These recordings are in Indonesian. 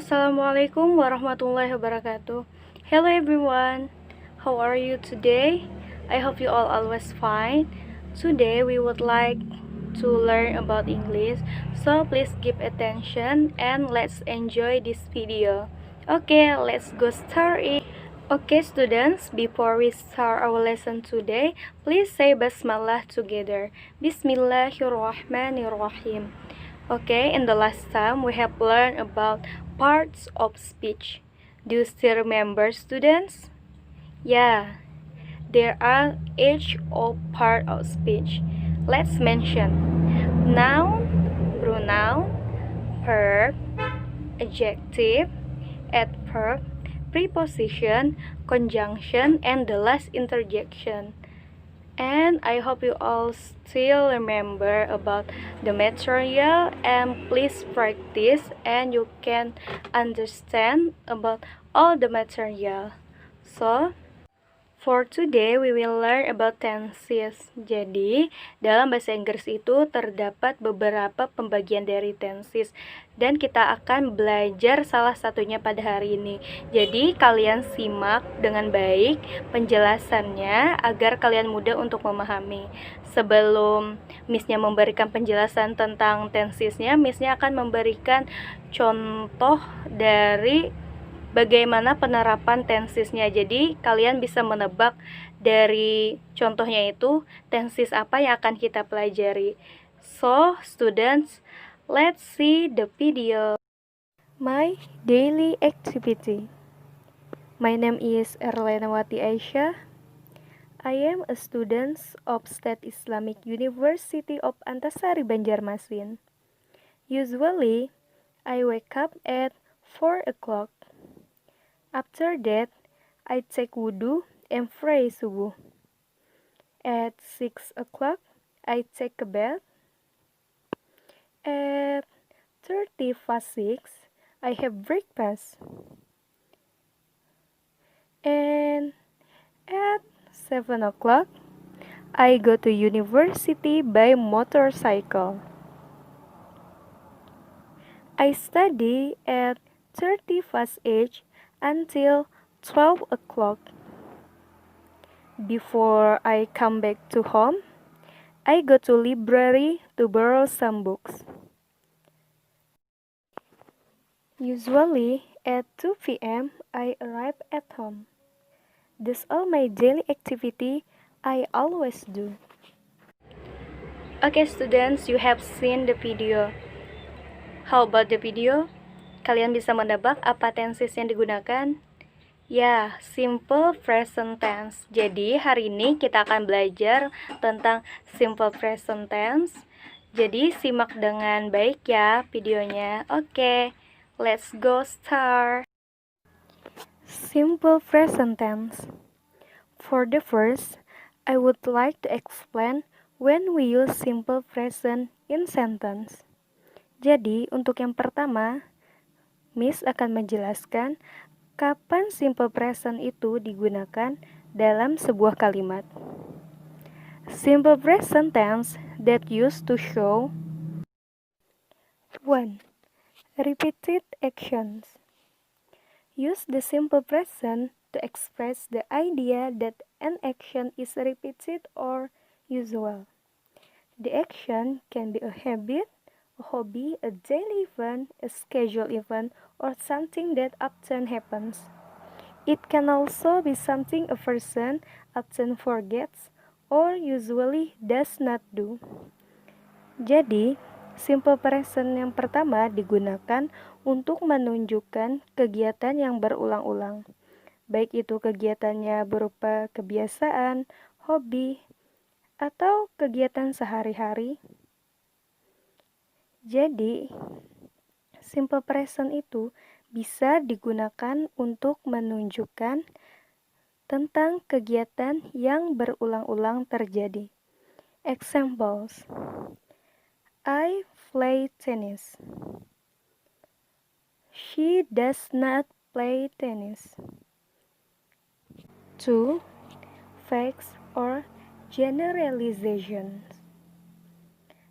Assalamualaikum warahmatullahi wabarakatuh. Hello everyone. How are you today? I hope you all always fine. Today we would like to learn about English. So please give attention and let's enjoy this video. Okay, let's go start it. Okay students, before we start our lesson today, please say Basmalah together. Bismillahirrahmanirrahim. Okay, in the last time we have learned about parts of speech. Do you still remember, students? Yeah, there are each of part of speech. Let's mention noun, pronoun, verb, adjective, adverb, preposition, conjunction, and the last interjection. And I hope you all still remember about the material, and please practice and you can understand about all the material. So for today, we will learn about tenses. Jadi, dalam bahasa Inggris itu terdapat beberapa pembagian dari tenses, dan kita akan belajar salah satunya pada hari ini. Jadi, kalian simak dengan baik penjelasannya agar kalian mudah untuk memahami. Sebelum Miss-nya memberikan penjelasan tentang tensesnya, Miss-nya akan memberikan contoh dari bagaimana penerapan tensesnya. Jadi kalian bisa menebak dari contohnya itu tenses apa yang akan kita pelajari. So students, let's see the video. My daily activity. My name is Erlenawati Aisyah. I am a student of State Islamic University of Antasari, Banjarmasin. Usually, I wake up at 4 o'clock. After that, I take wudu and pray subuh. At 6 o'clock, I take a bath. At 6:30, I have breakfast. And at 7 o'clock, I go to university by motorcycle. I study at 30 age until 12 o'clock. Before I come back to home, I go to library to borrow some books. Usually at 2 p.m. I arrive at home. That's all my daily activity I always do. Okay students, you have seen the video. How about the video? Kalian bisa menebak apa tenses yang digunakan? Ya, simple present tense. Jadi hari ini kita akan belajar tentang simple present tense. Jadi simak dengan baik ya videonya. Oke, let's go start. Simple present tense. For the first, I would like to explain when we use simple present in sentence. Jadi untuk yang pertama, Miss akan menjelaskan kapan simple present itu digunakan dalam sebuah kalimat. Simple present tense that used to show 1. Repeated actions. Use the simple present to express the idea that an action is repeated or usual. The action can be a habit, a hobby, a daily event, a scheduled event, or something that often happens. It can also be something a person often forgets or usually does not do. Jadi, simple present yang pertama digunakan untuk menunjukkan kegiatan yang berulang-ulang. Baik itu kegiatannya berupa kebiasaan, hobi, atau kegiatan sehari-hari. Jadi, simple present itu bisa digunakan untuk menunjukkan tentang kegiatan yang berulang-ulang terjadi. Examples: I play tennis. She does not play tennis. 2. Facts or generalizations.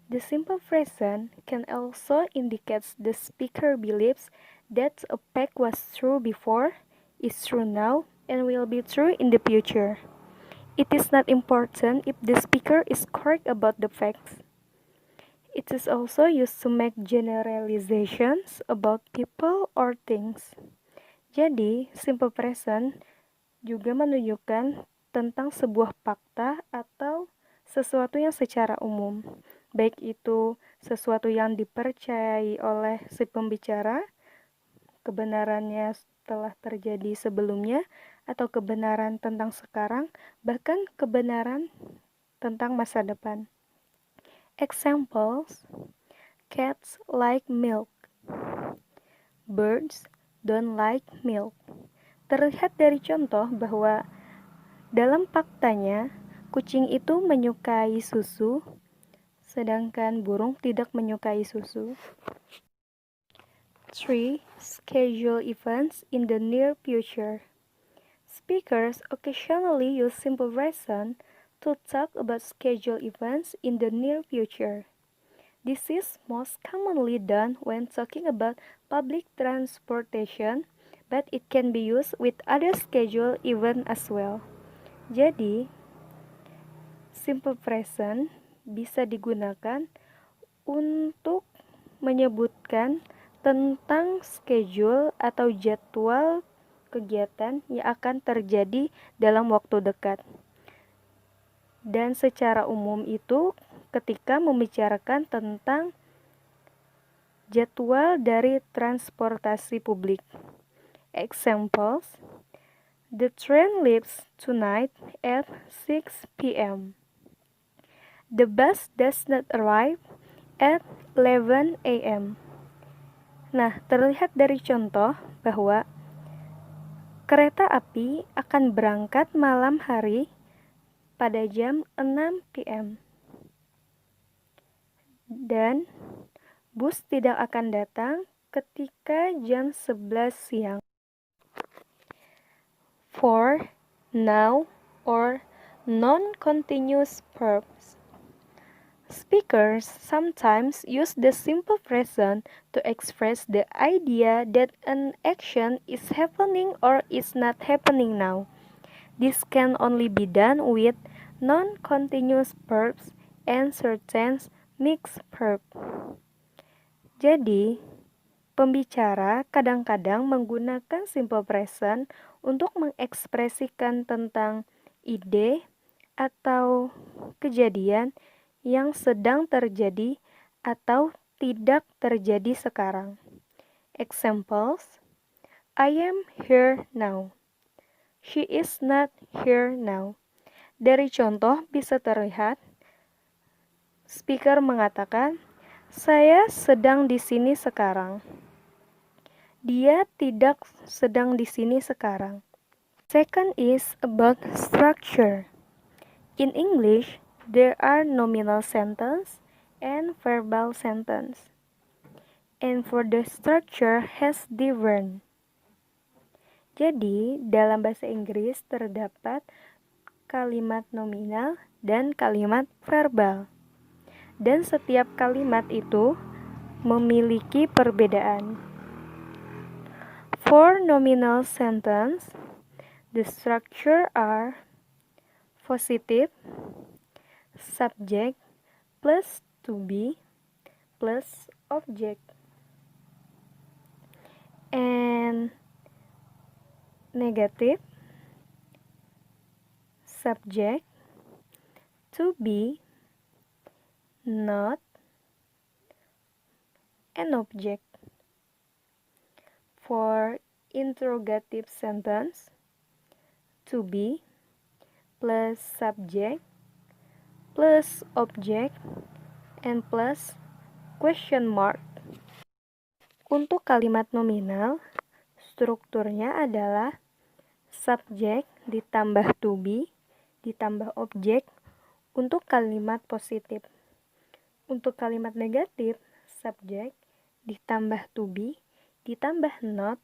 The simple present can also indicate the speaker believes That a fact was true before, is true now, and will be true in the future. It is not important if the speaker is correct about the facts. It is also used to make generalizations about people or things. Jadi, simple present juga menunjukkan tentang sebuah fakta atau sesuatu yang secara umum, baik itu sesuatu yang dipercayai oleh si pembicara, kebenarannya telah terjadi sebelumnya, atau kebenaran tentang sekarang, bahkan kebenaran tentang masa depan. Examples: cats like milk. Birds don't like milk. Terlihat dari contoh bahwa dalam faktanya, kucing itu menyukai susu, sedangkan burung tidak menyukai susu. 3. Schedule events in the near future. Speakers occasionally use simple present to talk about scheduled events in the near future. This is most commonly done when talking about public transportation, but it can be used with other scheduled events as well. Jadi, simple present bisa digunakan untuk menyebutkan tentang schedule atau jadwal kegiatan yang akan terjadi dalam waktu dekat. Dan secara umum itu ketika membicarakan tentang jadwal dari transportasi publik. Examples: the train leaves tonight at 6 p.m. The bus does not arrive at 11 a.m. Nah, terlihat dari contoh bahwa kereta api akan berangkat malam hari pada jam 6 p.m. Dan bus tidak akan datang ketika jam 11 siang. 4. Now or non-continuous verbs. Speakers sometimes use the simple present to express the idea that an action is happening or is not happening now. This can only be done with non-continuous verbs and certain mixed verbs. Jadi, pembicara kadang-kadang menggunakan simple present untuk mengekspresikan tentang ide atau kejadian yang sedang terjadi atau tidak terjadi sekarang. Examples: I am here now. She is not here now. Dari contoh bisa terlihat, speaker mengatakan, saya sedang di sini sekarang. Dia tidak sedang di sini sekarang. Second is about structure. In English, there are nominal sentence and verbal sentence. And for the structure has different. Jadi, dalam bahasa Inggris terdapat kalimat nominal dan kalimat verbal. Dan setiap kalimat itu memiliki perbedaan. For nominal sentence, the structure are positive, subject plus to be plus object, and negative, subject, to be, not, and object. For interrogative sentence, to be plus subject plus object and plus question mark. Untuk kalimat nominal, strukturnya adalah subjek ditambah to be ditambah objek untuk kalimat positif. Untuk kalimat negatif, subjek ditambah to be ditambah not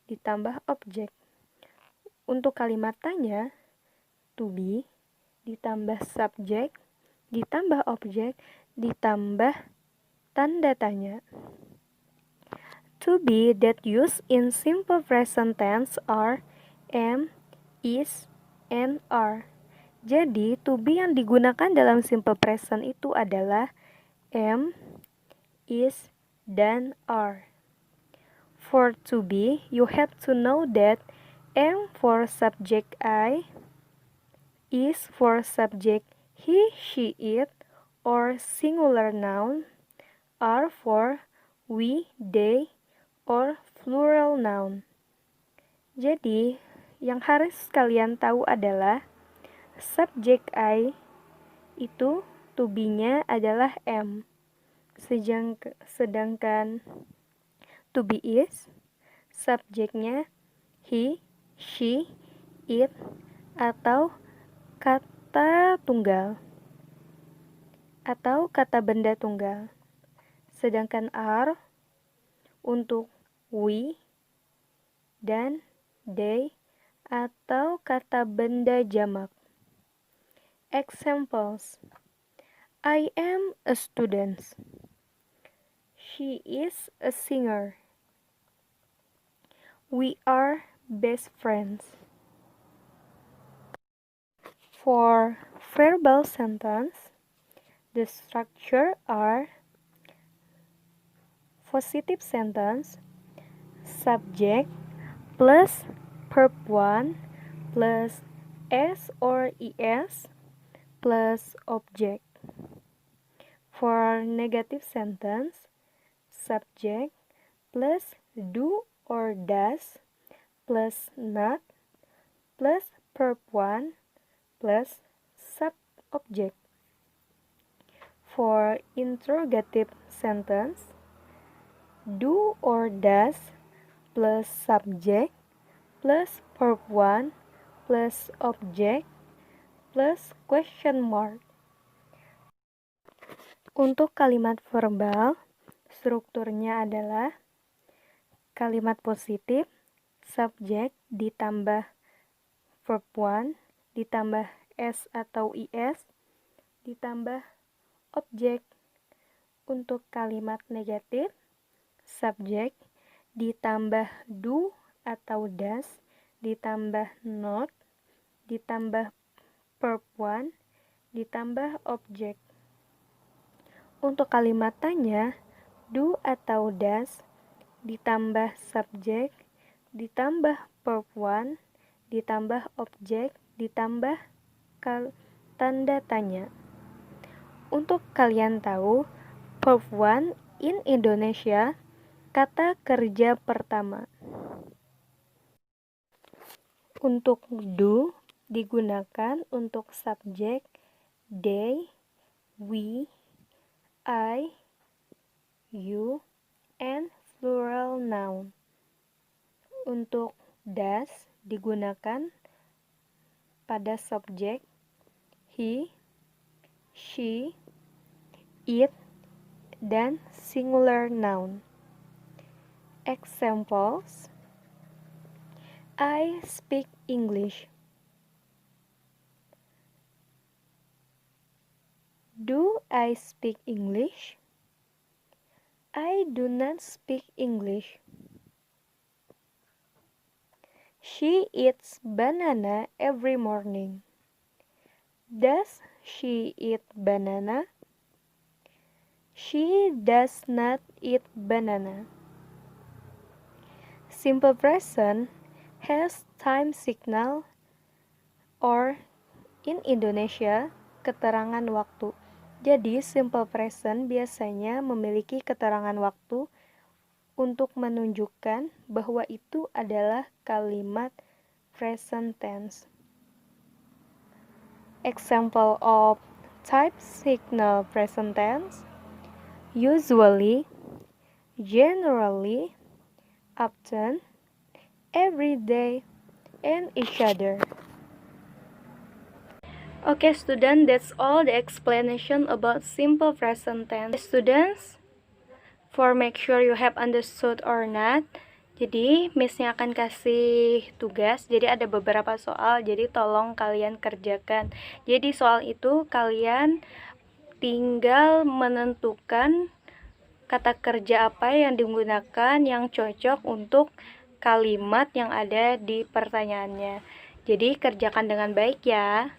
ditambah objek. Untuk kalimat tanya, to be ditambah subjek ditambah objek ditambah tanda tanya. To be that used in simple present tense are am, is, and are. Jadi, to be yang digunakan dalam simple present itu adalah am, is, dan are. For to be, you have to know that am for subject I, is for subject he, she, it, or singular noun, are for we, they, or plural noun. Jadi, yang harus kalian tahu adalah subject I itu to be-nya adalah am. Sedangkan to be is subjeknya he, she, it, atau kata tunggal atau kata benda tunggal. Sedangkan are untuk we dan they atau kata benda jamak. Examples: I am a student. She is a singer. We are best friends. For verbal sentence, the structure are positive sentence, subject plus verb 1 plus s or es plus object. For negative sentence, subject plus do or does plus not plus verb 1 plus subject. For interrogative sentence, do or does plus subject plus verb 1 plus object plus question mark. Untuk kalimat verbal, strukturnya adalah kalimat positif, subjek ditambah verb 1 ditambah s atau is ditambah objek. Untuk kalimat negatif, subjek ditambah do atau does ditambah not ditambah verb 1 ditambah objek. Untuk kalimat tanya, do atau does ditambah subjek ditambah verb 1 ditambah objek ditambah tanda tanya. Untuk kalian tahu, verb 1 in Indonesia kata kerja pertama. Untuk do digunakan untuk subjek they, we, I, you, and plural noun. Untuk does digunakan pada subjek he, she, it, dan singular noun. Examples: I speak English. Do I speak English? I do not speak English. She eats banana every morning. Does she eat banana? She does not eat banana. Simple present has time signal or in Indonesia keterangan waktu. Jadi simple present biasanya memiliki keterangan waktu untuk menunjukkan bahwa itu adalah kalimat present tense. Example of type signal present tense: usually, generally, often, every day, and each other. Okay, student, that's all the explanation about simple present tense. Students, for make sure you have understood or not, jadi Miss-nya akan kasih tugas. Jadi ada beberapa soal, jadi tolong kalian kerjakan. Jadi soal itu kalian tinggal menentukan kata kerja apa yang digunakan yang cocok untuk kalimat yang ada di pertanyaannya. Jadi kerjakan dengan baik ya.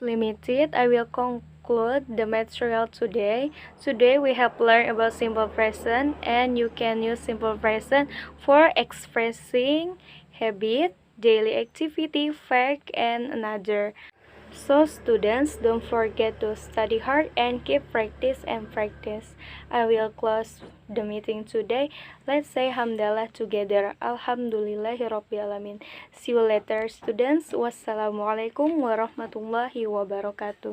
Limited, I will conclude the material today. Today we have learned about simple present, and you can use simple present for expressing habit, daily activity, fact, and another. So students, don't forget to study hard and keep practice and practice. I will close the meeting today. Let's say hamdalah together. Alhamdulillahirobbilalamin. See you later students. Wassalamualaikum warahmatullahi wabarakatuh.